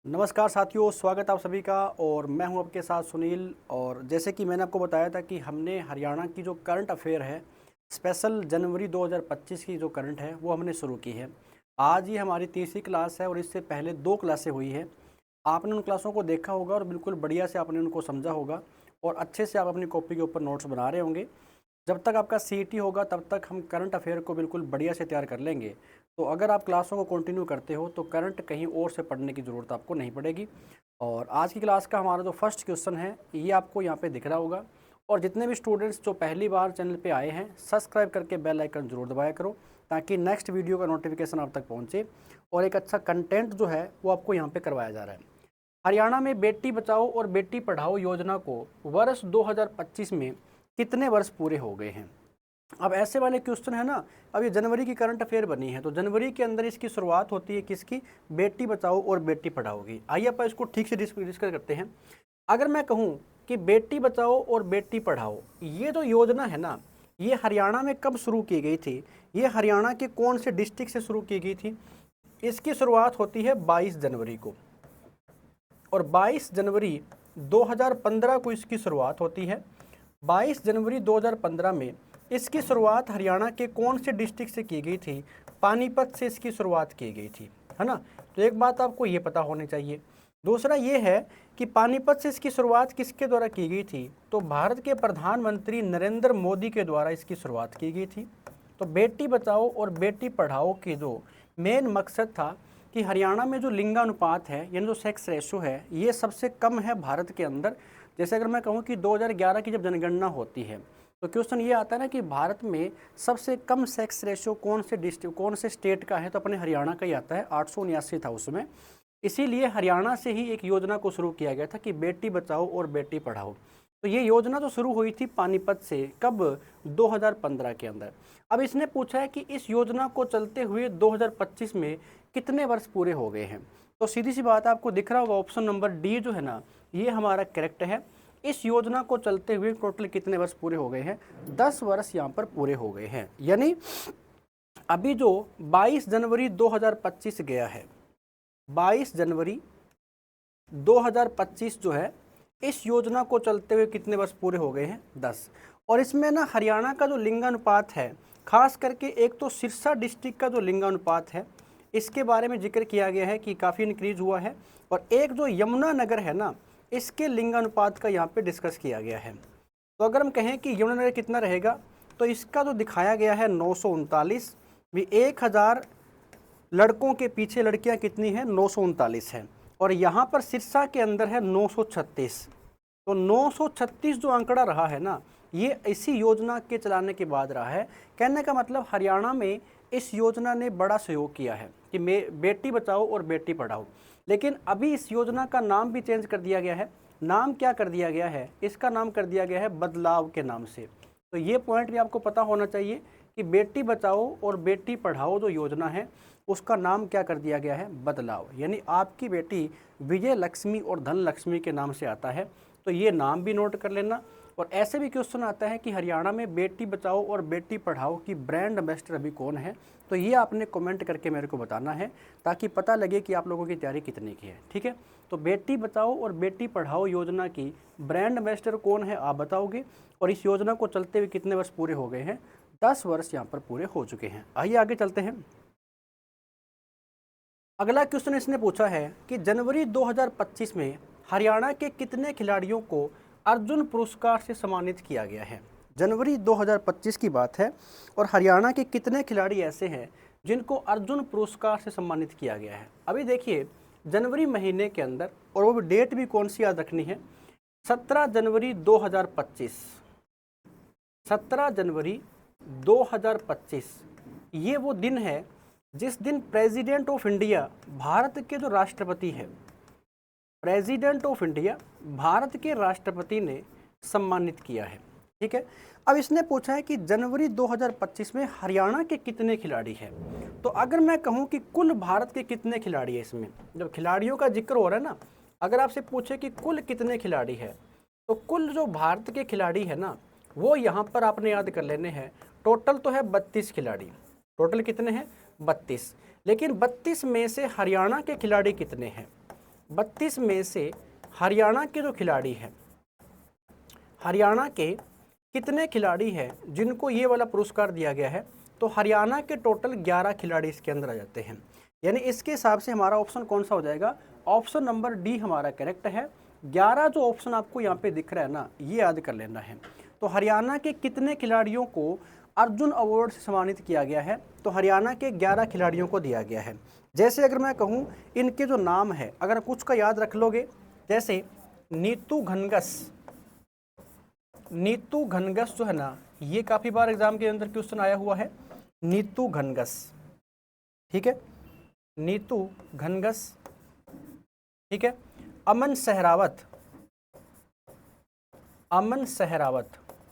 नमस्कार साथियों, स्वागत आप सभी का। और मैं हूं आपके साथ सुनील। और जैसे कि मैंने आपको बताया था कि हमने हरियाणा की जो करंट अफेयर है, स्पेशल जनवरी 2025 की जो करंट है वो हमने शुरू की है। आज ही हमारी तीसरी क्लास है और इससे पहले दो क्लासें हुई है। आपने उन क्लासों को देखा होगा और बिल्कुल बढ़िया से आपने उनको समझा होगा और अच्छे से आप अपनी कॉपी के ऊपर नोट्स बना रहे होंगे। जब तक आपका सीईटी होगा तब तक हम करंट अफेयर को बिल्कुल बढ़िया से तैयार कर लेंगे। तो अगर आप क्लासों को कंटिन्यू करते हो तो करंट कहीं और से पढ़ने की ज़रूरत आपको नहीं पड़ेगी। और आज की क्लास का हमारा जो फर्स्ट क्वेश्चन है ये आपको यहाँ पे दिख रहा होगा। और जितने भी स्टूडेंट्स जो पहली बार चैनल पे आए हैं, सब्सक्राइब करके बेल आइकन जरूर दबाया करो ताकि नेक्स्ट वीडियो का नोटिफिकेशन आप तक पहुँचे और एक अच्छा कंटेंट जो है वो आपको यहाँ पे करवाया जा रहा है। हरियाणा में बेटी बचाओ और बेटी पढ़ाओ योजना को वर्ष 2025 में कितने वर्ष पूरे हो गए हैं। अब ऐसे वाले क्वेश्चन है ना। अब ये जनवरी की करंट अफेयर बनी है तो जनवरी के अंदर इसकी शुरुआत होती है किसकी, बेटी बचाओ और बेटी पढ़ाओ की। आइए अपन इसको ठीक से डिस्कस करते हैं। अगर मैं कहूँ कि बेटी बचाओ और बेटी पढ़ाओ ये जो योजना है ना, ये हरियाणा में कब शुरू की गई थी, ये हरियाणा के कौन से डिस्ट्रिक्ट से शुरू की गई थी। इसकी शुरुआत होती है 22 जनवरी को और 22 जनवरी 2015 को इसकी शुरुआत होती है। 22 जनवरी 2015 में इसकी शुरुआत हरियाणा के कौन से डिस्ट्रिक्ट से की गई थी, पानीपत से इसकी शुरुआत की गई थी, है ना। तो एक बात आपको ये पता होनी चाहिए। दूसरा ये है कि पानीपत से इसकी शुरुआत किसके द्वारा की गई थी, तो भारत के प्रधानमंत्री नरेंद्र मोदी के द्वारा इसकी शुरुआत की गई थी। तो बेटी बचाओ और बेटी पढ़ाओ के जो मेन मकसद था कि हरियाणा में जो लिंगानुपात है यानी जो सेक्स रेशो है ये सबसे कम है भारत के अंदर। जैसे अगर मैं कहूँ कि 2011 की जब जनगणना होती है तो क्वेश्चन ये आता है ना कि भारत में सबसे कम सेक्स रेशो कौन से डिस्ट्रिक्ट कौन से स्टेट का है, तो अपने हरियाणा का ही आता है। 879 था उसमें। इसीलिए हरियाणा से ही एक योजना को शुरू किया गया था कि बेटी बचाओ और बेटी पढ़ाओ। तो ये योजना तो शुरू हुई थी पानीपत से, कब, 2015 के अंदर। अब इसने पूछा है कि इस योजना को चलते हुए 2025 में कितने वर्ष पूरे हो गए हैं। तो सीधी सी बात आपको दिख रहा होगा ऑप्शन नंबर डी जो है ना, ये हमारा करेक्ट है। इस योजना को चलते हुए टोटल कितने वर्ष पूरे हो गए हैं, 10 वर्ष यहाँ पर पूरे हो गए हैं। यानी अभी जो 22 जनवरी 2025 गया है, 22 जनवरी 2025 जो है, इस योजना को चलते हुए कितने वर्ष पूरे हो गए हैं, 10। और इसमें ना हरियाणा का जो लिंगानुपात है, खास करके एक तो सिरसा डिस्ट्रिक्ट का जो लिंगानुपात है इसके बारे में जिक्र किया गया है कि काफ़ी इंक्रीज हुआ है। और एक जो यमुनानगर है ना, इसके लिंगानुपात का यहाँ पे डिस्कस किया गया है। तो अगर हम कहें कि यमुनानगर कितना रहेगा, तो इसका जो दिखाया गया है 939 भी, 1000 लड़कों के पीछे लड़कियां कितनी हैं, 939 है। और यहाँ पर सिरसा के अंदर है 936। तो 936 जो आंकड़ा रहा है ना, ये इसी योजना के चलाने के बाद रहा है। कहने का मतलब हरियाणा में इस योजना ने बड़ा सहयोग किया है कि बेटी बचाओ और बेटी पढ़ाओ। लेकिन अभी इस योजना का नाम भी चेंज कर दिया गया है। नाम क्या कर दिया गया है, इसका नाम कर दिया गया है बदलाव के नाम से। तो ये पॉइंट भी आपको पता होना चाहिए कि बेटी बचाओ और बेटी पढ़ाओ जो योजना है उसका नाम क्या कर दिया गया है, बदलाव। यानी आपकी बेटी विजय लक्ष्मी और धन लक्ष्मी के नाम से आता है। तो ये नाम भी नोट कर लेना। और ऐसे भी क्वेश्चन आता है कि हरियाणा में बेटी बचाओ और बेटी पढ़ाओ की ब्रांड एम्बेसडर अभी कौन है, तो ये आपने कमेंट करके मेरे को बताना है ताकि पता लगे कि आप लोगों की तैयारी कितनी की है। ठीक है, तो बेटी बचाओ और बेटी पढ़ाओ योजना की ब्रांड एम्बेसडर कौन है आप बताओगे। और इस योजना को चलते हुए कितने वर्ष पूरे हो गए हैं, 10 वर्ष यहाँ पर पूरे हो चुके हैं। आइए आगे चलते हैं। अगला क्वेश्चन इसने पूछा है कि जनवरी 2025 में हरियाणा के कितने खिलाड़ियों को अर्जुन पुरस्कार से सम्मानित किया गया है। जनवरी 2025 की बात है और हरियाणा के कितने खिलाड़ी ऐसे हैं जिनको अर्जुन पुरस्कार से सम्मानित किया गया है। अभी देखिए जनवरी महीने के अंदर, और वो भी डेट भी कौन सी याद रखनी है, 17 जनवरी 2025। 17 जनवरी 2025 ये वो दिन है जिस दिन प्रेसिडेंट ऑफ इंडिया, भारत के जो राष्ट्रपति है, प्रेसिडेंट ऑफ इंडिया भारत के राष्ट्रपति ने सम्मानित किया है। ठीक है, अब इसने पूछा है कि जनवरी 2025 में हरियाणा के कितने खिलाड़ी हैं। तो अगर मैं कहूं कि कुल भारत के कितने खिलाड़ी हैं, इसमें जब खिलाड़ियों का जिक्र हो रहा है ना, अगर आपसे पूछे कि कुल कितने खिलाड़ी हैं, तो कुल जो भारत के खिलाड़ी है ना वो यहाँ पर आपने याद कर लेने हैं। टोटल तो है 32 खिलाड़ी। टोटल कितने हैं, 32। लेकिन 32 में से हरियाणा के खिलाड़ी कितने हैं, 32 में से हरियाणा के जो खिलाड़ी हैं, हरियाणा के कितने खिलाड़ी हैं जिनको ये वाला पुरस्कार दिया गया है, तो हरियाणा के टोटल 11 खिलाड़ी इसके अंदर आ जाते हैं। यानी इसके हिसाब से हमारा ऑप्शन कौन सा हो जाएगा, ऑप्शन नंबर डी हमारा करेक्ट है। 11 जो ऑप्शन आपको यहाँ पे दिख रहा है ना, ये याद कर लेना है। तो हरियाणा के कितने खिलाड़ियों को अर्जुन अवार्ड से सम्मानित किया गया है, तो हरियाणा के 11 खिलाड़ियों को दिया गया है। जैसे अगर मैं कहूँ इनके जो नाम है, अगर कुछ का याद रख लोगे, जैसे नीतू घनघस, नीतू घनघस जो है ना, ये काफ़ी बार एग्जाम के अंदर क्वेश्चन आया हुआ है, नीतू घनघस, ठीक है, नीतू घनघस, ठीक है। अमन सहरावत, अमन सहरावत,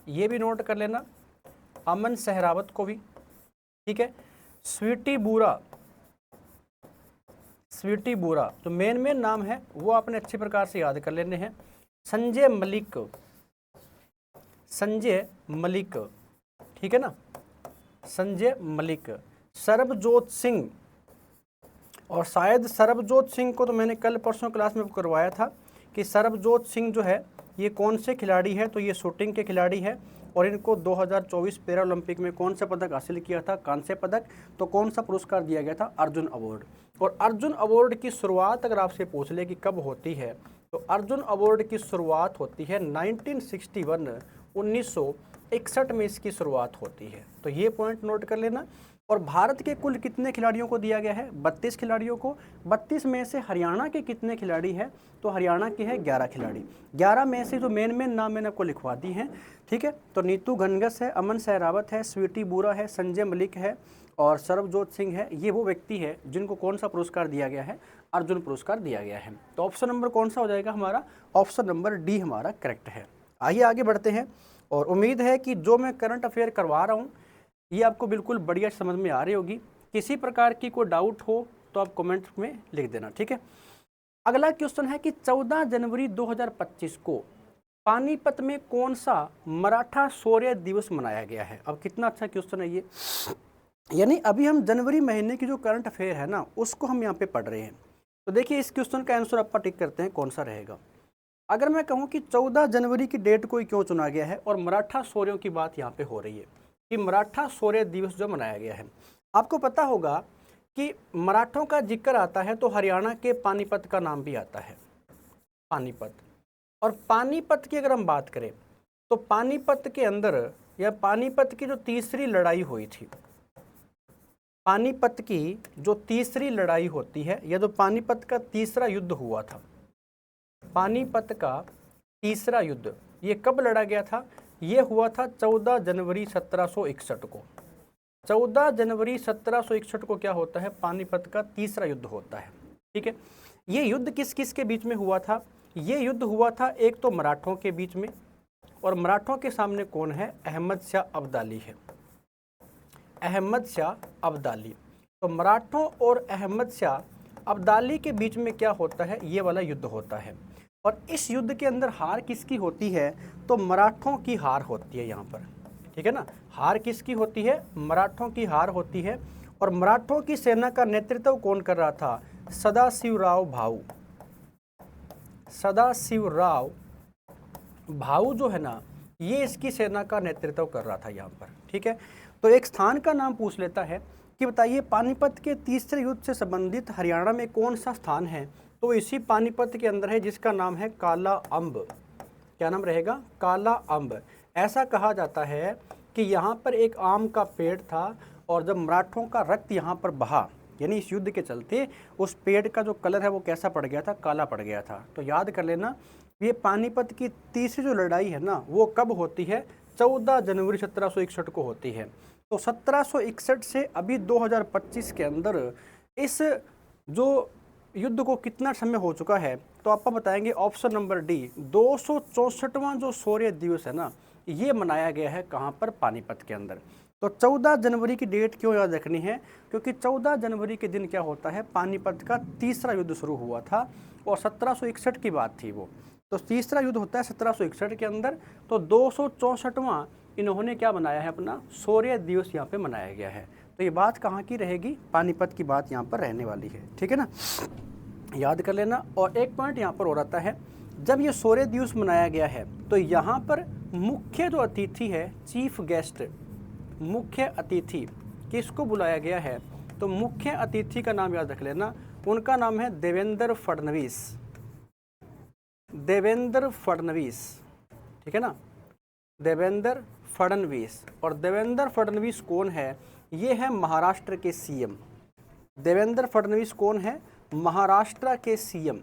ये भी नोट कर लेना, अमन सहरावत को भी, ठीक है। स्वीटी बूरा, स्वीटी बूरा, तो मेन नाम है वो आपने अच्छे प्रकार से याद कर लेने हैं। संजय मलिक, संजय मलिक, ठीक है ना, संजय मलिक। सरबजोत सिंह, और शायद सरबजोत सिंह को तो मैंने कल परसों क्लास में करवाया था कि सरबजोत सिंह जो है ये कौन से खिलाड़ी है, तो ये शूटिंग के खिलाड़ी है, और इनको 2024 पैरा ओलंपिक में कौन सा पदक हासिल किया था, कांस्य पदक। तो कौन सा पुरस्कार दिया गया था, अर्जुन अवार्ड। और अर्जुन अवार्ड की शुरुआत अगर आपसे पूछ ले कि कब होती है, तो अर्जुन अवार्ड की शुरुआत होती है 1961, 1961 में इसकी शुरुआत होती है। तो ये पॉइंट नोट कर लेना। और भारत के कुल कितने खिलाड़ियों को दिया गया है, 32 खिलाड़ियों को। 32 में से हरियाणा के कितने खिलाड़ी हैं, तो हरियाणा के हैं 11 खिलाड़ी। 11 में से जो मेन नाम मैंने आपको लिखवा दी हैं, ठीक है। तो नीतू घनघस है, अमन सहरावत है, स्वीटी बूरा है, संजय मलिक है और सरबजोत सिंह है। ये वो व्यक्ति है जिनको कौन सा पुरस्कार दिया गया है, अर्जुन पुरस्कार दिया गया है। तो ऑप्शन नंबर कौन सा हो जाएगा हमारा, ऑप्शन नंबर डी हमारा करेक्ट है। आइए आगे बढ़ते हैं, और उम्मीद है कि जो मैं करंट अफेयर करवा रहा हूँ ये आपको बिल्कुल बढ़िया समझ में आ रही होगी। किसी प्रकार की कोई डाउट हो तो आप कमेंट में लिख देना, ठीक है। अगला क्वेश्चन है कि 14 जनवरी 2025 को पानीपत में कौन सा मराठा शौर्य दिवस मनाया गया है। अब कितना अच्छा क्वेश्चन है ये, यानी अभी हम जनवरी महीने की जो करंट अफेयर है ना, उसको हम यहाँ पे पढ़ रहे हैं। तो देखिए इस क्वेश्चन का आंसर आप टिक करते हैं कौन सा रहेगा। अगर मैं कहूँ कि 14 जनवरी की डेट को क्यों चुना गया है, और मराठा शौर्यों की बात यहाँ पे हो रही है कि मराठा शौर्य दिवस जो मनाया गया है, आपको पता होगा कि मराठों का जिक्र आता है तो हरियाणा के पानीपत का नाम भी आता है, पानीपत। और पानीपत की अगर हम बात करें तो पानीपत के अंदर, या पानीपत की जो तीसरी लड़ाई हुई थी, पानीपत की जो तीसरी लड़ाई होती है, या जो पानीपत का तीसरा युद्ध हुआ था, पानीपत का तीसरा युद्ध, ये कब लड़ा गया था, ये हुआ था 14 जनवरी 1761 को। 14 जनवरी 1761 को क्या होता है, पानीपत का तीसरा युद्ध होता है, ठीक है। ये युद्ध किस किस के बीच में हुआ था, ये युद्ध हुआ था एक तो मराठों के बीच में, और मराठों के सामने कौन है, अहमद शाह अब्दाली है, अहमद शाह अब्दाली। तो मराठों और अहमद शाह अब्दाली के बीच में क्या होता है, ये वाला युद्ध होता है। और इस युद्ध के अंदर हार किसकी होती है, तो मराठों की हार होती है यहाँ पर, ठीक है ना। हार किसकी होती है, मराठों की हार होती है। और मराठों की सेना का नेतृत्व कौन कर रहा था, सदाशिवराव भाऊ, सदाशिवराव भाऊ जो है ना, ये इसकी सेना का नेतृत्व कर रहा था यहाँ पर, ठीक है। तो एक स्थान का नाम पूछ लेता है कि बताइए पानीपत के तीसरे युद्ध से संबंधित हरियाणा में कौन सा स्थान है, तो इसी पानीपत के अंदर है जिसका नाम है काला अम्ब। क्या नाम रहेगा, काला अम्ब। ऐसा कहा जाता है कि यहाँ पर एक आम का पेड़ था, और जब मराठों का रक्त यहाँ पर बहा, यानी इस युद्ध के चलते उस पेड़ का जो कलर है वो कैसा पड़ गया था, काला पड़ गया था। तो याद कर लेना, ये पानीपत की तीसरी जो लड़ाई है ना, वो कब होती है, 14 जनवरी 1761 को होती है। तो 1761 से अभी 2025 के अंदर इस जो युद्ध को कितना समय हो चुका है, तो आपको बताएंगे ऑप्शन नंबर डी, 264वां जो शौर्य दिवस है ना, ये मनाया गया है कहाँ पर, पानीपत के अंदर। तो 14 जनवरी की डेट क्यों याद रखनी है, क्योंकि 14 जनवरी के दिन क्या होता है, पानीपत का तीसरा युद्ध शुरू हुआ था, और 1761 की बात थी वो। तो तीसरा युद्ध होता है 1761 के अंदर। तो 264वां इन्होंने क्या बनाया है, अपना शौर्य दिवस यहाँ पे मनाया गया है। तो ये बात कहाँ की रहेगी, पानीपत की बात यहाँ पर रहने वाली है, ठीक है ना। याद कर लेना। और एक पॉइंट यहाँ पर हो रहता है, जब ये सूर्य दिवस मनाया गया है तो यहाँ पर मुख्य जो अतिथि है, चीफ गेस्ट, मुख्य अतिथि किसको बुलाया गया है, तो मुख्य अतिथि का नाम याद रख लेना, उनका नाम है देवेंद्र फडणवीस। देवेंद्र फडणवीस, ठीक है ना, देवेंद्र फडणवीस। और देवेंद्र फडणवीस कौन है, ये है महाराष्ट्र के सीएम। देवेंद्र फडणवीस कौन है, महाराष्ट्र के सीएम।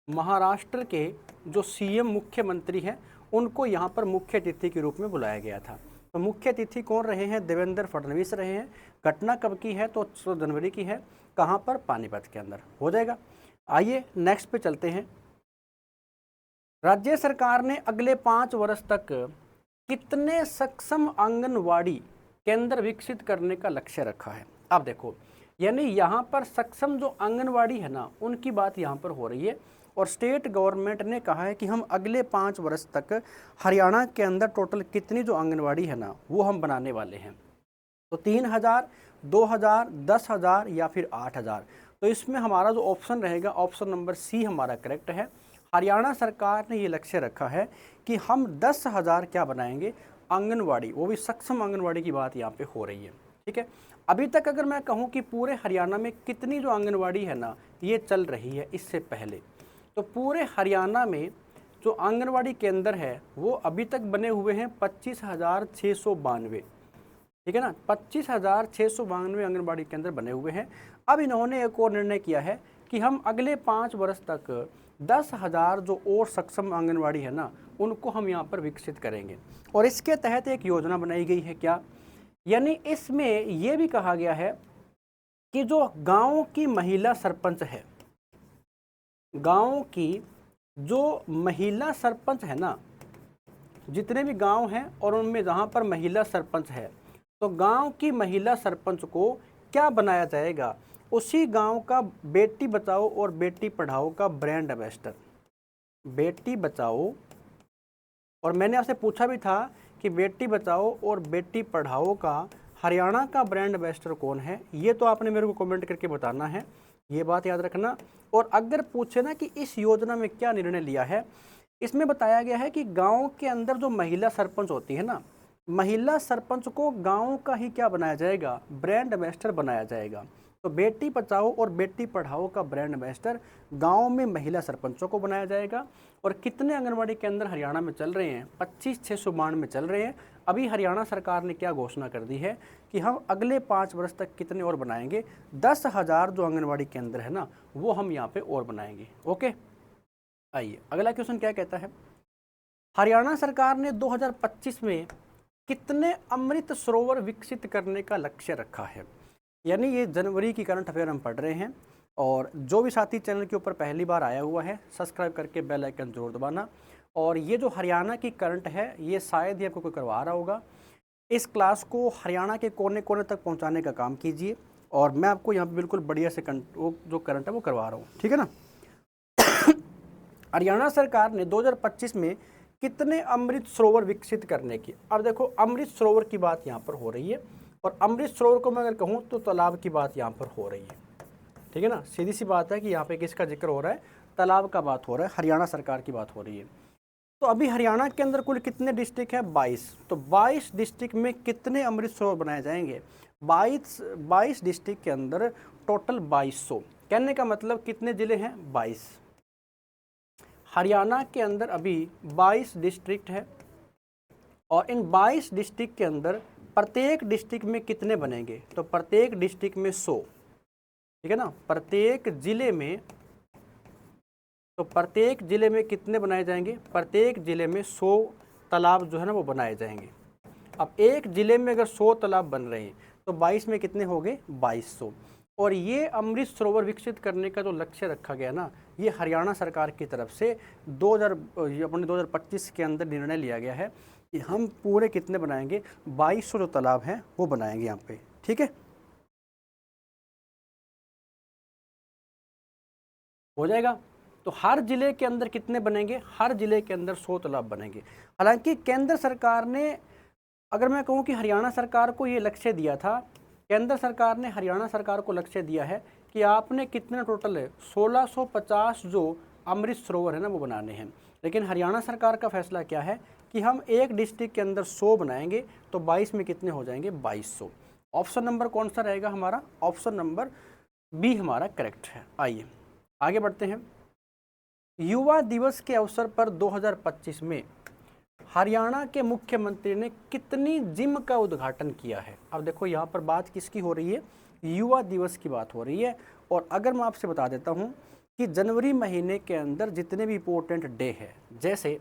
महाराष्ट्र के जो सीएम मुख्यमंत्री हैं उनको यहाँ पर मुख्य अतिथि के रूप में बुलाया गया था। तो मुख्य अतिथि कौन रहे हैं, देवेंद्र फडणवीस रहे हैं। घटना कब की है, तो 16 जनवरी की है। कहाँ पर, पानीपत के अंदर। हो जाएगा। आइए नेक्स्ट पे चलते हैं। राज्य सरकार ने अगले 5 वर्ष तक कितने सक्षम आंगनवाड़ी केंद्र विकसित करने का लक्ष्य रखा है। अब देखो, यानी यहाँ पर सक्षम जो आंगनवाड़ी है ना, उनकी बात यहाँ पर हो रही है। और स्टेट गवर्नमेंट ने कहा है कि हम अगले 5 वर्ष तक हरियाणा के अंदर टोटल कितनी जो आंगनवाड़ी है ना, वो हम बनाने वाले हैं। तो 3000, 2000, 10,000 या फिर 8,000। तो इसमें हमारा जो ऑप्शन रहेगा, ऑप्शन नंबर सी हमारा करेक्ट है। हरियाणा सरकार ने ये लक्ष्य रखा है कि हम 10,000 क्या बनाएंगे, आंगनवाड़ी, वो भी सक्षम आंगनवाड़ी की बात यहाँ पे हो रही है। ठीक है। अभी तक अगर मैं कहूँ कि पूरे हरियाणा में कितनी जो आंगनवाड़ी है ना, ये चल रही है इससे पहले, तो पूरे हरियाणा में जो आंगनवाड़ी केंद्र है वो अभी तक बने हुए हैं 25,692। ठीक है ना, 25,692 आंगनबाड़ी केंद्र बने हुए हैं। अब इन्होंने एक और निर्णय किया है कि हम अगले 5 वर्ष तक 10,000 जो और सक्षम आंगनबाड़ी है ना, उनको हम यहाँ पर विकसित करेंगे। और इसके तहत एक योजना बनाई गई है क्या, यानी इसमें ये भी कहा गया है कि जो गाँव की महिला सरपंच है, गाँव की जो महिला सरपंच है ना, जितने भी गांव हैं और उनमें जहाँ पर महिला सरपंच है, तो गांव की महिला सरपंच को क्या बनाया जाएगा, उसी गांव का बेटी बचाओ और बेटी पढ़ाओ का ब्रांड एम्बेसडर। बेटी बचाओ, और मैंने आपसे पूछा भी था कि बेटी बचाओ और बेटी पढ़ाओ का हरियाणा का ब्रांड एम्बेसडर कौन है, ये तो आपने मेरे को कमेंट करके बताना है, ये बात याद रखना। और अगर पूछे ना कि इस योजना में क्या निर्णय लिया है, इसमें बताया गया है कि गांव के अंदर जो महिला सरपंच होती है ना, महिला सरपंच को गांव का ही क्या बनाया जाएगा, ब्रांड एम्बेसडर बनाया जाएगा। तो बेटी बचाओ और बेटी पढ़ाओ का ब्रांड एम्बेसडर गांव में महिला सरपंचों को बनाया जाएगा। और कितने आंगनबाड़ी केंद्र हरियाणा में चल रहे हैं, 25,692 में चल रहे हैं। अभी हरियाणा सरकार ने क्या घोषणा कर दी है कि हम अगले 5 वर्ष तक कितने और बनाएंगे, 10,000 जो आंगनबाड़ी केंद्र है ना, वो हम यहाँ पे और बनाएंगे। ओके, आइए अगला क्वेश्चन क्या कहता है, हरियाणा सरकार ने 2025 में कितने अमृत सरोवर विकसित करने का लक्ष्य रखा है। यानी ये जनवरी की करंट अफेयर हम पढ़ रहे हैं। और जो भी साथी चैनल के ऊपर पहली बार आया हुआ है, सब्सक्राइब करके बेल आइकन जरूर दबाना। और ये जो हरियाणा की करंट है, ये शायद ही आपको कोई करवा रहा होगा। इस क्लास को हरियाणा के कोने कोने तक पहुँचाने का काम कीजिए, और मैं आपको यहाँ पर बिल्कुल बढ़िया से वो जो करंट है वो करवा रहा हूँ, ठीक है ना। हरियाणा सरकार ने 2025 में कितने अमृत सरोवर विकसित करने की, अब देखो अमृत सरोवर की बात यहाँ पर हो रही है। और अमृत सरोवर को मैं अगर कहूँ तो तालाब की बात यहाँ पर हो रही है, ठीक है ना। सीधी सी बात है कि यहाँ पे किसका जिक्र हो रहा है, तालाब का बात हो रहा है, हरियाणा सरकार की बात हो रही है। तो अभी हरियाणा के अंदर कुल कितने डिस्ट्रिक्ट हैं, 22। तो 22 डिस्ट्रिक्ट में कितने अमृत सरोवर बनाए जाएंगे, 22 डिस्ट्रिक्ट के अंदर टोटल 2200। कहने का मतलब कितने ज़िले हैं, 22। हरियाणा के अंदर अभी 22 डिस्ट्रिक्ट है, और इन 22 डिस्ट्रिक्ट के अंदर प्रत्येक डिस्ट्रिक्ट में कितने बनेंगे, तो प्रत्येक डिस्ट्रिक्ट में 100, ठीक है ना। प्रत्येक जिले में, तो प्रत्येक जिले में कितने बनाए जाएंगे, प्रत्येक जिले में 100 तालाब जो है ना वो बनाए जाएंगे। अब एक जिले में अगर 100 तालाब बन रहे हैं तो 22 में कितने हो गए, 2200। और ये अमृत सरोवर विकसित करने का जो लक्ष्य रखा गया ना, ये हरियाणा सरकार की तरफ से 2025 के अंदर निर्णय लिया गया है कि हम पूरे कितने बनाएंगे, 2200 जो तालाब हैं वो बनाएंगे यहाँ पे, ठीक है। हो जाएगा। तो हर जिले के अंदर कितने बनेंगे, हर जिले के अंदर 100 तालाब बनेंगे। हालांकि केंद्र सरकार ने, अगर मैं कहूँ कि हरियाणा सरकार को ये लक्ष्य दिया था, केंद्र सरकार ने हरियाणा सरकार को लक्ष्य दिया है कि आपने कितने टोटल है 1650 जो अमृत सरोवर है ना वो बनाने हैं। लेकिन हरियाणा सरकार का फैसला क्या है कि हम एक डिस्ट्रिक्ट के अंदर 100 बनाएंगे, तो 22 में कितने हो जाएंगे 2200। ऑप्शन नंबर कौन सा रहेगा हमारा, ऑप्शन नंबर बी हमारा करेक्ट है। आइए आगे बढ़ते हैं। युवा दिवस के अवसर पर 2025 में हरियाणा के मुख्यमंत्री ने कितनी जिम का उद्घाटन किया है। अब देखो यहाँ पर बात किसकी हो रही है, युवा दिवस की बात हो रही है। और अगर मैं आपसे बता देता हूँ कि जनवरी महीने के अंदर जितने भी इम्पोर्टेंट डे है, जैसे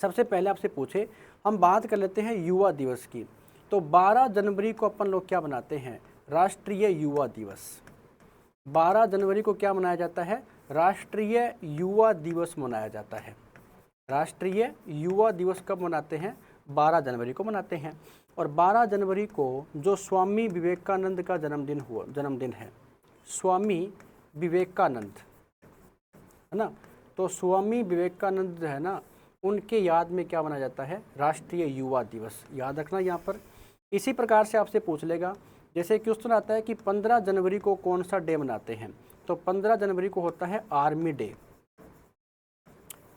सबसे पहले आपसे पूछे, हम बात कर लेते हैं युवा दिवस की, तो 12 जनवरी को अपन लोग क्या बनाते हैं, राष्ट्रीय युवा दिवस। 12 जनवरी को क्या मनाया जाता है, राष्ट्रीय युवा दिवस मनाया जाता है। राष्ट्रीय युवा दिवस कब मनाते हैं, 12 जनवरी को मनाते हैं। और 12 जनवरी को जो स्वामी विवेकानंद का जन्मदिन है, स्वामी विवेकानंद है ना, तो स्वामी विवेकानंद है ना, उनके याद में क्या मनाया जाता है, राष्ट्रीय युवा दिवस। याद रखना यहाँ पर। इसी प्रकार से आपसे पूछ लेगा, जैसे क्वेश्चन आता है कि 15 जनवरी को कौन सा डे मनाते हैं, तो 15 जनवरी को होता है आर्मी डे।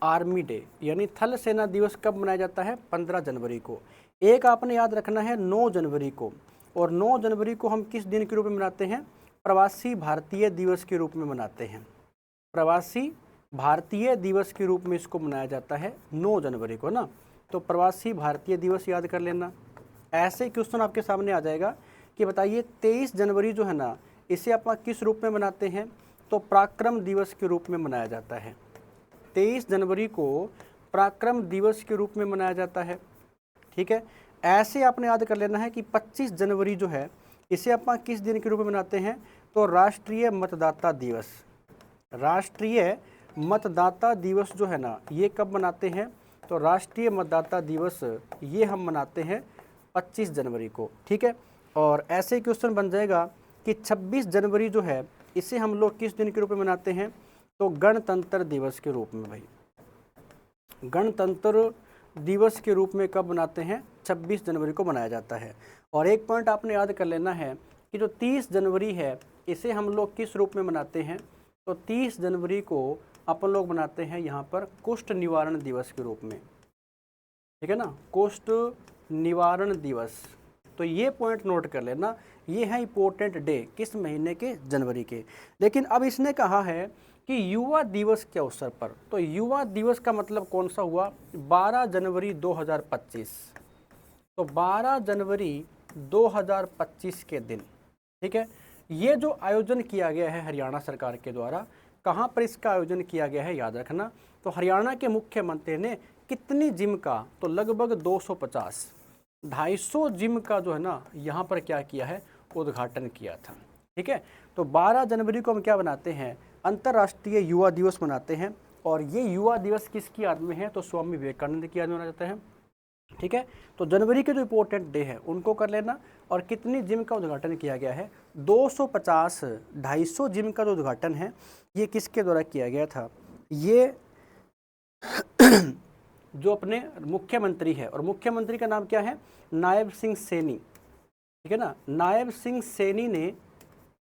आर्मी डे यानी थल सेना दिवस कब मनाया जाता है, 15 जनवरी को। एक आपने याद रखना है 9 जनवरी को, और 9 जनवरी को हम किस दिन के रूप में मनाते हैं, प्रवासी भारतीय दिवस के रूप में मनाते हैं। प्रवासी भारतीय दिवस के रूप में इसको मनाया जाता है 9 जनवरी को ना, तो प्रवासी भारतीय दिवस याद कर लेना। ऐसे क्वेश्चन आपके सामने आ जाएगा कि बताइए 23 जनवरी जो है ना, इसे आप किस रूप में मनाते हैं, तो पराक्रम दिवस के रूप में मनाया जाता है। 23 जनवरी को पराक्रम दिवस के रूप में मनाया जाता है। ठीक है, ऐसे आपने याद कर लेना है कि 25 जनवरी जो है, इसे आप किस दिन के रूप में मनाते हैं, तो राष्ट्रीय मतदाता दिवस। राष्ट्रीय मतदाता दिवस जो है ना, ये कब मनाते हैं, तो राष्ट्रीय मतदाता दिवस ये हम मनाते हैं 25 जनवरी को। ठीक है, और ऐसे क्वेश्चन बन जाएगा कि 26 जनवरी जो है, इसे हम लोग किस दिन के रूप में मनाते हैं, तो गणतंत्र दिवस के रूप में। भाई गणतंत्र दिवस के रूप में कब मनाते हैं, 26 जनवरी को मनाया जाता है। और एक पॉइंट आपने याद कर लेना है कि जो 30 जनवरी है, इसे हम लोग किस रूप में मनाते हैं, तो 30 जनवरी को अपन लोग मनाते हैं यहाँ पर कुष्ठ निवारण दिवस के रूप में। ठीक है ना, कुष्ठ निवारण दिवस। तो ये पॉइंट नोट कर लेना, ये है इंपॉर्टेंट डे किस महीने के, जनवरी के। लेकिन अब इसने कहा है कि युवा दिवस के अवसर पर, तो युवा दिवस का मतलब कौन सा हुआ, 12 जनवरी 2025। तो 12 जनवरी 2025 के दिन, ठीक है, ये जो आयोजन किया गया है हरियाणा सरकार के द्वारा, कहाँ पर इसका आयोजन किया गया है याद रखना। तो हरियाणा के मुख्यमंत्री ने कितनी जिम का, तो लगभग 250, 250 जिम का जो है ना, यहाँ पर क्या किया है, उद्घाटन किया था। ठीक है, तो 12 जनवरी को हम क्या बनाते हैं, अंतर्राष्ट्रीय युवा दिवस मनाते हैं। और ये युवा दिवस किसकी याद में है, तो स्वामी विवेकानंद की याद में मनाया जाता है। ठीक है, तो जनवरी के जो इंपॉर्टेंट डे है उनको कर लेना। और कितनी जिम का उद्घाटन किया गया है, 250, 250 जिम का जो उद्घाटन है, ये किसके द्वारा किया गया था, ये जो अपने मुख्यमंत्री है, और मुख्यमंत्री का नाम क्या है, नायब सिंह सैनी। ठीक है ना, नायब सिंह सैनी ने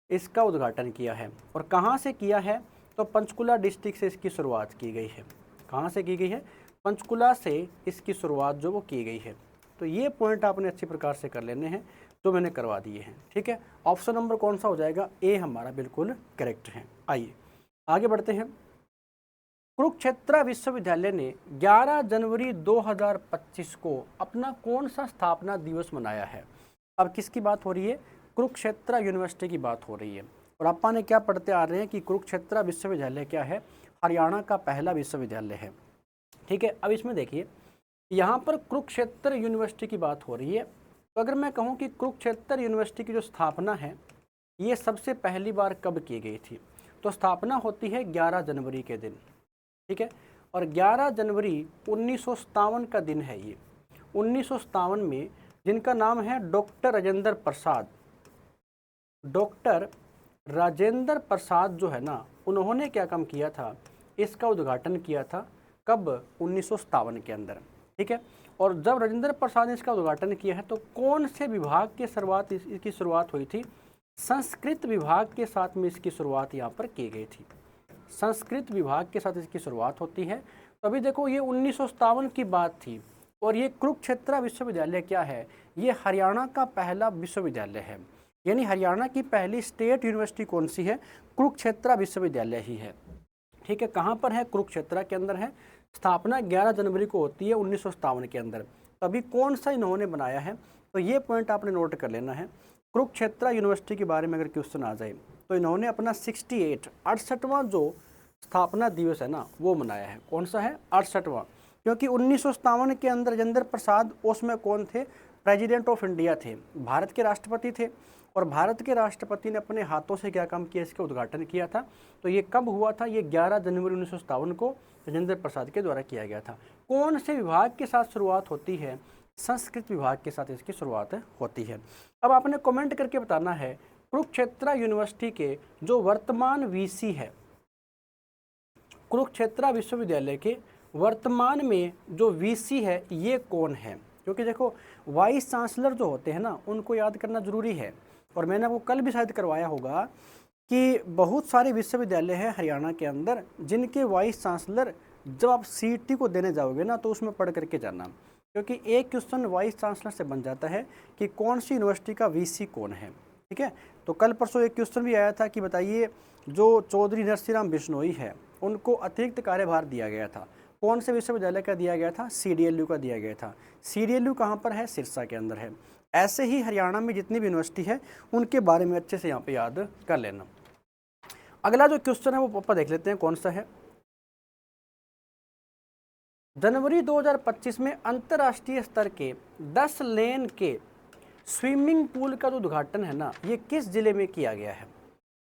इसका उद्घाटन किया है। और कहाँ से किया है, तो पंचकुला डिस्ट्रिक्ट से इसकी शुरुआत की गई है। कहाँ से की गई है, पंचकुला से इसकी शुरुआत जो वो की गई है। तो ये पॉइंट आपने अच्छी प्रकार से कर लेने हैं, जो मैंने करवा दिए हैं। ठीक है, ऑप्शन नंबर कौन सा हो जाएगा, ए हमारा बिल्कुल करेक्ट है। आइए आगे बढ़ते हैं। कुरुक्षेत्र विश्वविद्यालय ने 11 जनवरी 2025 को अपना कौन सा स्थापना दिवस मनाया है। अब किसकी बात हो रही है, कुरुक्षेत्र यूनिवर्सिटी की बात हो रही है। और आपा ने क्या पढ़ते आ रहे हैं कि कुरुक्षेत्र विश्वविद्यालय क्या है, हरियाणा का पहला विश्वविद्यालय है। ठीक है, अब इसमें देखिए, यहाँ पर कुरुक्षेत्र यूनिवर्सिटी की बात हो रही है। तो अगर मैं कहूँ कि कुरुक्षेत्र यूनिवर्सिटी की जो स्थापना है, ये सबसे पहली बार कब की गई थी, तो स्थापना होती है 11 जनवरी के दिन। ठीक है, और 11 जनवरी 1957 का दिन है ये। 1957 में जिनका नाम है डॉक्टर राजेंद्र प्रसाद, डॉक्टर राजेंद्र प्रसाद जो है ना, उन्होंने क्या काम किया था, इसका उद्घाटन किया था। कब, 1957 के अंदर। ठीक है, और जब राजेंद्र प्रसाद ने इसका उद्घाटन किया है, तो कौन से विभाग के इसकी शुरुआत हुई थी, संस्कृत विभाग के साथ में इसकी शुरुआत यहाँ पर की गई थी। संस्कृत विभाग के साथ इसकी शुरुआत होती है। तो अभी देखो ये 1957 की बात थी और ये कुरुक्षेत्र विश्वविद्यालय क्या है, ये हरियाणा का पहला विश्वविद्यालय है। यानी हरियाणा की पहली स्टेट यूनिवर्सिटी कौन सी है, कुरुक्षेत्र विश्वविद्यालय ही है। ठीक है, कहाँ पर है, कुरुक्षेत्र के अंदर है। स्थापना 11 जनवरी को होती है 1957 के अंदर। तो अभी कौन सा इन्होंने बनाया है, तो ये पॉइंट आपने नोट कर लेना है। कुरुक्षेत्र यूनिवर्सिटी के बारे में अगर क्वेश्चन आ जाए तो इन्होंने अपना 68वां जो स्थापना दिवस है ना वो मनाया है। कौन सा है, 68वां। क्योंकि 1957 के अंदर राजेंद्र प्रसाद उसमें कौन थे, प्रेसिडेंट ऑफ इंडिया थे, भारत के राष्ट्रपति थे। और भारत के राष्ट्रपति ने अपने हाथों से क्या काम किया, इसका उद्घाटन किया था। तो ये कब हुआ था, ये 11 जनवरी 1957 को राजेंद्र प्रसाद के द्वारा किया गया था। कौन से विभाग के साथ शुरुआत होती है, संस्कृत विभाग के साथ इसकी शुरुआत होती है। अब आपने कमेंट करके बताना है कुरुक्षेत्र यूनिवर्सिटी के जो वर्तमान वीसी है, कुरुक्षेत्र विश्वविद्यालय के वर्तमान में जो वीसी है ये कौन है। क्योंकि देखो वाइस चांसलर जो होते हैं ना उनको याद करना जरूरी है। और मैंने आपको कल भी शायद करवाया होगा कि बहुत सारे विश्वविद्यालय हैं हरियाणा के अंदर जिनके वाइस चांसलर जब आप सीईटी को देने जाओगे ना तो उसमें पढ़ करके जाना। क्योंकि एक क्वेश्चन वाइस चांसलर से बन जाता है कि कौन सी यूनिवर्सिटी का वीसी कौन है। ठीक है, तो कल परसों एक क्वेश्चन भी आया था कि बताइए जो चौधरी नरसिंह बिश्नोई है उनको अतिरिक्त कार्यभार दिया गया था, कौन से विश्वविद्यालय का दिया गया था, सीडीएलयू का दिया गया था। सीडीएलयू कहाँ पर है, सिरसा के अंदर है। ऐसे ही हरियाणा में जितनी भी यूनिवर्सिटी है उनके बारे में अच्छे से यहाँ पे याद कर लेना। अगला जो क्वेश्चन है वो पापा देख लेते हैं कौन सा है। जनवरी 2025 में अंतर्राष्ट्रीय स्तर के 10 लेन के स्विमिंग पूल का जो उद्घाटन है ना ये किस जिले में किया गया है,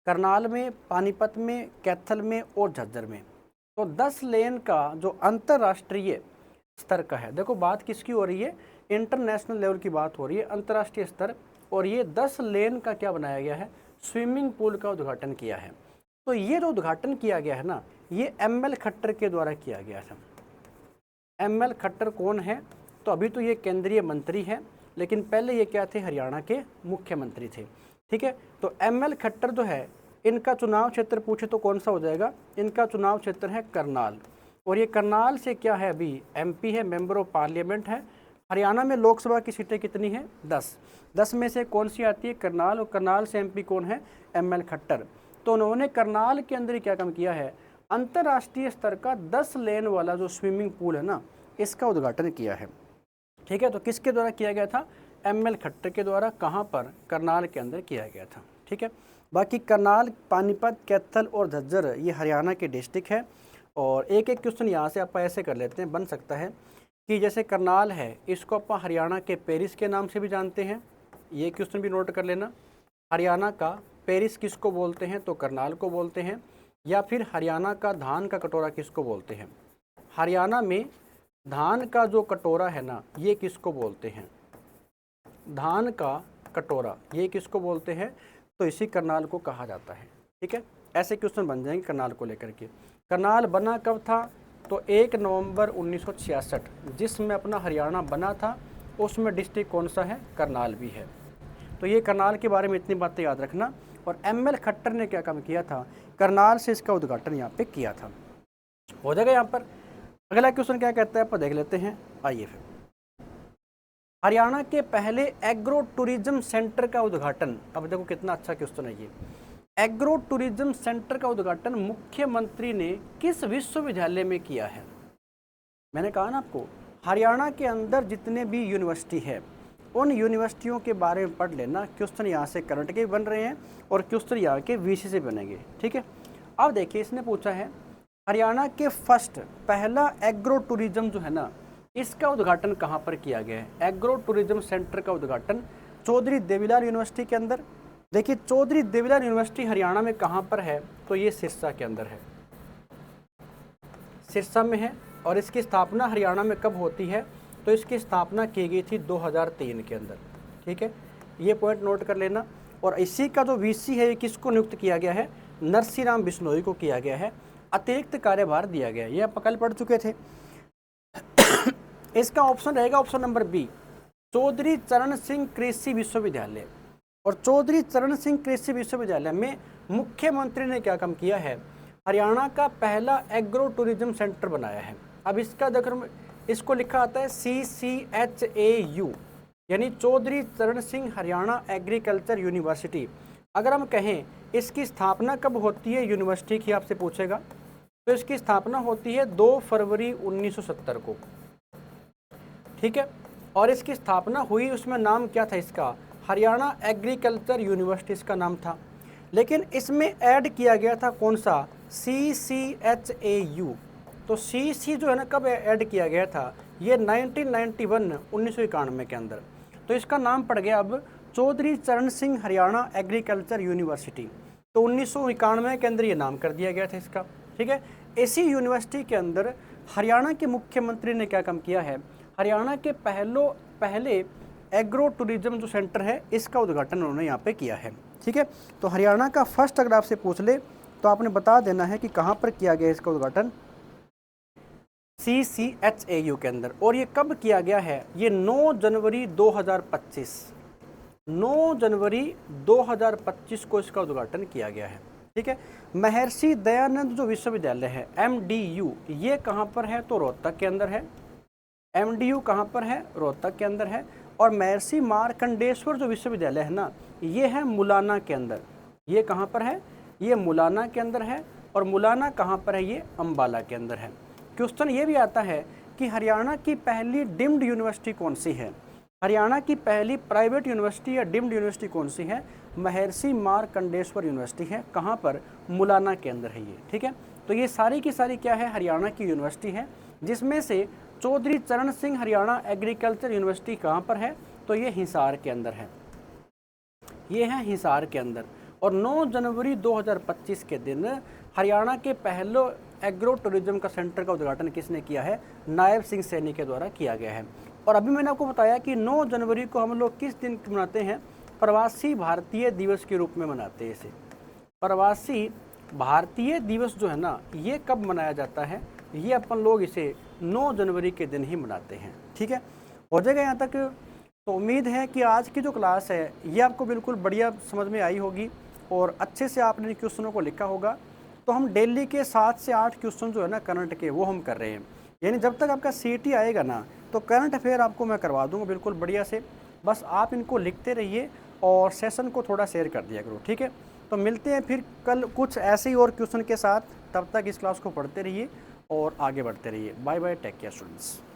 करनाल में, पानीपत में, कैथल में और झज्जर में। तो 10 लेन का जो अंतर्राष्ट्रीय स्तर का है, देखो बात किसकी हो रही है, इंटरनेशनल लेवल की बात हो रही है, अंतर्राष्ट्रीय स्तर। और ये 10 लेन का क्या बनाया गया है, स्विमिंग पूल का उद्घाटन किया है। तो ये जो उद्घाटन किया गया है ना ये ML खट्टर के द्वारा किया गया था। ML खट्टर कौन है, तो अभी तो ये केंद्रीय मंत्री है लेकिन पहले ये क्या थे, हरियाणा के मुख्यमंत्री थे। ठीक है, तो ML खट्टर जो है इनका चुनाव क्षेत्र पूछे तो कौन सा हो जाएगा, इनका चुनाव क्षेत्र है करनाल। और ये करनाल से क्या है, अभी MP है, मेंबर ऑफ पार्लियामेंट है। हरियाणा में लोकसभा की सीटें कितनी हैं, 10 में से कौन सी आती है, करनाल। और करनाल से MP कौन है, ML खट्टर। तो उन्होंने करनाल के अंदर क्या काम किया है, अंतर्राष्ट्रीय स्तर का 10 लेन वाला जो स्विमिंग पूल है ना इसका उद्घाटन किया है। ठीक है, तो किसके द्वारा किया गया था, ML खट्टर के द्वारा। कहाँ पर, करनाल के अंदर किया गया था। ठीक है, बाकी करनाल, पानीपत, कैथल और झज्जर ये हरियाणा के डिस्ट्रिक्ट है। और एक एक क्वेश्चन यहाँ से आप ऐसे कर लेते हैं, बन सकता है कि जैसे करनाल है इसको आप हरियाणा के पेरिस के नाम से भी जानते हैं, ये क्वेश्चन भी नोट कर लेना। हरियाणा का पेरिस किसको बोलते हैं, तो करनाल को बोलते हैं। या फिर हरियाणा का धान का कटोरा किसको बोलते हैं, हरियाणा में धान का जो कटोरा है ना ये किसको बोलते हैं, धान का कटोरा ये किसको बोलते हैं, तो इसी करनाल को कहा जाता है। ठीक है, ऐसे क्वेश्चन बन जाएंगे करनाल को लेकर के। करनाल बना कब था, तो 1 नवंबर 1966 जिसमें अपना हरियाणा बना था उसमें डिस्ट्रिक्ट कौन सा है, करनाल भी है। तो ये करनाल के बारे में इतनी बातें याद रखना। और ML खट्टर ने क्या काम किया था, करनाल से इसका उद्घाटन यहाँ पे किया था। हो जाएगा यहाँ पर। अगला क्वेश्चन क्या कहता है, आप देख लेते हैं। आइए फिर, हरियाणा के पहले एग्रो टूरिज्म सेंटर का उद्घाटन। अब देखो कितना अच्छा क्वेश्चन है ये। एग्रो टूरिज्म सेंटर का उद्घाटन मुख्यमंत्री ने किस विश्वविद्यालय में किया है। मैंने कहा ना आपको, हरियाणा के अंदर जितने भी यूनिवर्सिटी है उन यूनिवर्सिटियों के बारे में पढ़ लेना। क्वेश्चन यहाँ से करंट के बन रहे हैं और क्वेश्चन यहाँ के VC से बनेंगे। ठीक है, अब देखिए इसने पूछा है हरियाणा के फर्स्ट पहला एग्रो टूरिज्म जो है ना इसका उद्घाटन कहाँ पर किया गया है। एग्रो टूरिज्म सेंटर का उद्घाटन चौधरी देवीलाल यूनिवर्सिटी के अंदर। देखिए चौधरी देवीलाल यूनिवर्सिटी हरियाणा में कहाँ पर है, तो ये सिरसा के अंदर है, सिरसा में है। और इसकी स्थापना हरियाणा में कब होती है, तो इसकी स्थापना की गई थी 2003 के अंदर। ठीक है, ये पॉइंट नोट कर लेना। और इसी का जो VC है ये किसको नियुक्त किया गया है, नरसिंह बिश्नोई को किया गया है, अतिरिक्त कार्यभार दिया गया है। ये आप कल पढ़ चुके थे। इसका ऑप्शन रहेगा ऑप्शन नंबर B, चौधरी चरण सिंह कृषि विश्वविद्यालय। और चौधरी चरण सिंह कृषि विश्वविद्यालय में मुख्यमंत्री ने क्या काम किया है, हरियाणा का पहला एग्रो टूरिज्म सेंटर बनाया है। अब इसका जिक्र, इसको लिखा आता है CCHAU, यानी चौधरी चरण सिंह हरियाणा एग्रीकल्चर यूनिवर्सिटी। अगर हम कहें इसकी स्थापना कब होती है यूनिवर्सिटी की, आपसे पूछेगा, तो इसकी स्थापना होती है 2 फरवरी 1970 को, ठीक है। और इसकी स्थापना हुई, उसमें नाम क्या था इसका, हरियाणा एग्रीकल्चर यूनिवर्सिटी इसका नाम था। लेकिन इसमें ऐड किया गया था कौन सा, CCHAU। तो CC जो है ना, कब ऐड किया गया था, ये 1991 के अंदर। तो इसका नाम पड़ गया अब चौधरी चरण सिंह हरियाणा एग्रीकल्चर यूनिवर्सिटी। तो 1991 के अंदर ये नाम कर दिया गया था इसका, ठीक है। इसी यूनिवर्सिटी के अंदर हरियाणा के मुख्यमंत्री ने क्या काम किया है, हरियाणा के पहले एग्रो टूरिज्म जो सेंटर है इसका उद्घाटन उन्होंने यहाँ पे किया है, ठीक है। तो हरियाणा का फर्स्ट अगर आपसे पूछ ले तो आपने बता देना है कि कहाँ पर किया गया इसका उद्घाटन, CCHAU के अंदर। और ये कब किया गया है, ये 9 जनवरी 2025, 9 जनवरी 2025 को इसका उद्घाटन किया गया है, ठीक है। महर्षि दयानंद जो विश्वविद्यालय है MDU, ये कहाँ पर है, तो रोहतक के अंदर है। MDU कहाँ पर है, रोहतक के अंदर है। और महर्षि मार्कंडेश्वर जो विश्वविद्यालय है ना, ये है मुलाना के अंदर। ये कहाँ पर है, ये मुलाना के अंदर है। और मुलाना कहाँ पर है, ये अम्बाला के अंदर है। क्वेश्चन ये भी आता है कि हरियाणा की पहली डीम्ड यूनिवर्सिटी कौन सी है, हरियाणा की पहली प्राइवेट यूनिवर्सिटी या डीम्ड यूनिवर्सिटी कौन सी है, महर्षि मार्कंडेश्वर यूनिवर्सिटी है। कहाँ पर, मुलाना के अंदर है ये, ठीक है। तो ये सारी की सारी क्या है, हरियाणा की यूनिवर्सिटी है, जिसमें से चौधरी चरण सिंह हरियाणा एग्रीकल्चर यूनिवर्सिटी कहाँ पर है, तो ये हिसार के अंदर है, ये है हिसार के अंदर। और 9 जनवरी 2025 के दिन हरियाणा के पहले एग्रो टूरिज्म का सेंटर का उद्घाटन किसने किया है, नायब सिंह सैनी के द्वारा किया गया है। और अभी मैंने आपको बताया कि 9 जनवरी को हम लोग किस दिन मनाते हैं, प्रवासी भारतीय दिवस के रूप में मनाते हैं इसे। प्रवासी भारतीय दिवस जो है ना, ये कब मनाया जाता है, ये अपन लोग इसे 9 जनवरी के दिन ही मनाते हैं, ठीक है। हो जाएगा यहाँ तक। तो उम्मीद है कि आज की जो क्लास है ये आपको बिल्कुल बढ़िया समझ में आई होगी और अच्छे से आपने क्वेश्चनों को लिखा होगा। तो हम डेली के 7 से 8 क्वेश्चन जो है ना करंट के, वो हम कर रहे हैं। यानी जब तक आपका CT आएगा ना, तो करंट अफेयर आपको मैं करवा दूंगा बिल्कुल बढ़िया से। बस आप इनको लिखते रहिए और सेशन को थोड़ा शेयर कर दिया करो, ठीक है। तो मिलते हैं फिर कल कुछ ऐसे ही और क्वेश्चन के साथ। तब तक इस क्लास को पढ़ते रहिए और आगे बढ़ते रहिए। Bye bye, take care students.